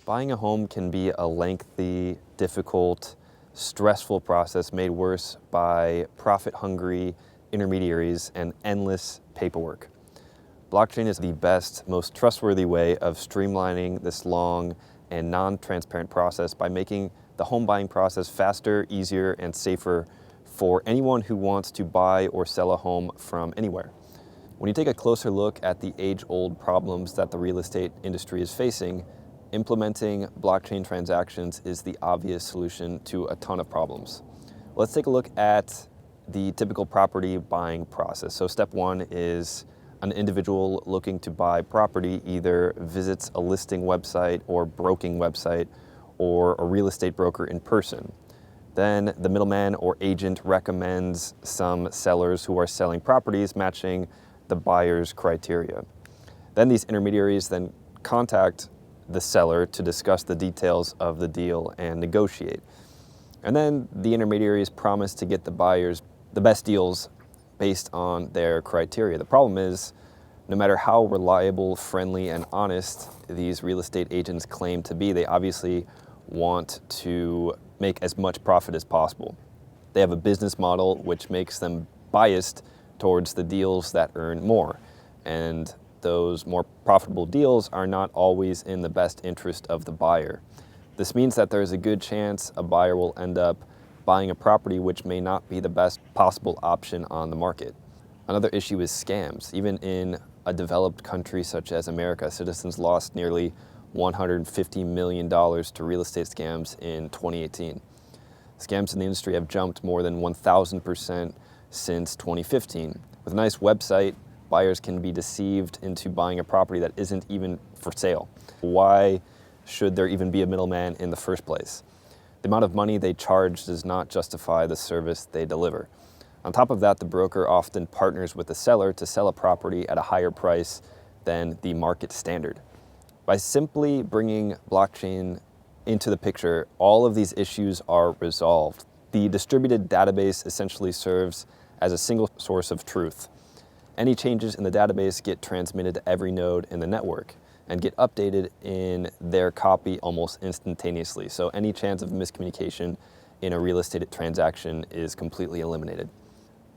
Buying a home can be a lengthy, difficult, stressful process made worse by profit-hungry intermediaries and endless paperwork. Blockchain is the best, most trustworthy way of streamlining this long and non-transparent process by making the home buying process faster, easier, and safer for anyone who wants to buy or sell a home from anywhere. When you take a closer look at the age-old problems that the real estate industry is facing, implementing blockchain transactions is the obvious solution to a ton of problems. Let's take a look at the typical property buying process. So step one is an individual looking to buy property either visits a listing website or broking website or a real estate broker in person. Then the middleman or agent recommends some sellers who are selling properties matching the buyer's criteria. Then these intermediaries then contact the seller to discuss the details of the deal and negotiate. And then the intermediaries promise to get the buyers the best deals based on their criteria. The problem is, no matter how reliable, friendly, and honest these real estate agents claim to be, they obviously want to make as much profit as possible. They have a business model which makes them biased towards the deals that earn more. And those more profitable deals are not always in the best interest of the buyer. This means that there's a good chance a buyer will end up buying a property which may not be the best possible option on the market. Another issue is scams. Even in a developed country such as America, citizens lost nearly $150 million to real estate scams in 2018. Scams in the industry have jumped more than 1,000% since 2015. With a nice website, buyers can be deceived into buying a property that isn't even for sale. Why should there even be a middleman in the first place? The amount of money they charge does not justify the service they deliver. On top of that, the broker often partners with the seller to sell a property at a higher price than the market standard. By simply bringing blockchain into the picture, all of these issues are resolved. The distributed database essentially serves as a single source of truth. Any changes in the database get transmitted to every node in the network and get updated in their copy almost instantaneously. So any chance of miscommunication in a real estate transaction is completely eliminated.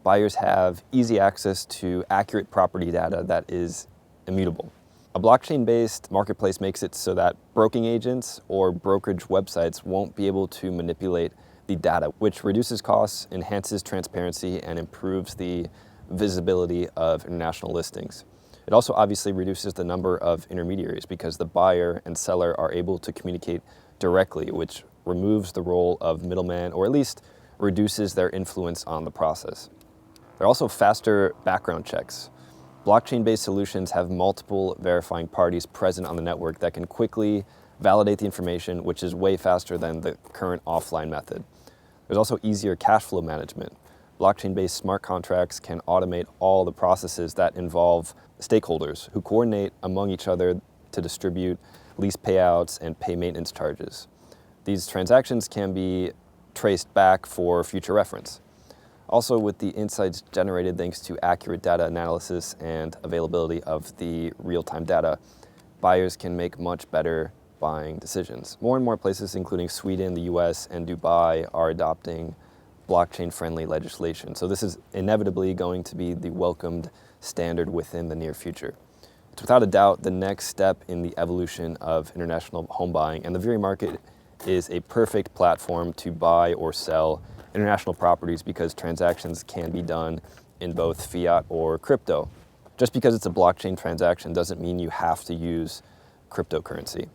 Buyers have easy access to accurate property data that is immutable. A blockchain-based marketplace makes it so that broking agents or brokerage websites won't be able to manipulate the data, which reduces costs, enhances transparency, and improves the visibility of international listings. It also obviously reduces the number of intermediaries because the buyer and seller are able to communicate directly, which removes the role of middleman, or at least reduces their influence on the process. There are also faster background checks. Blockchain-based solutions have multiple verifying parties present on the network that can quickly validate the information, which is way faster than the current offline method. There's also easier cash flow management. Blockchain-based smart contracts can automate all the processes that involve stakeholders who coordinate among each other to distribute lease payouts and pay maintenance charges. These transactions can be traced back for future reference. Also, with the insights generated thanks to accurate data analysis and availability of the real-time data, buyers can make much better buying decisions. More and more places, including Sweden, the US, and Dubai, are adopting blockchain-friendly legislation. So this is inevitably going to be the welcomed standard within the near future. It's without a doubt the next step in the evolution of international home buying, and the Virie market is a perfect platform to buy or sell international properties because transactions can be done in both fiat or crypto. Just because it's a blockchain transaction doesn't mean you have to use cryptocurrency.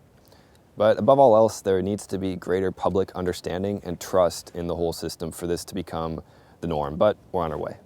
But above all else, there needs to be greater public understanding and trust in the whole system for this to become the norm, but we're on our way.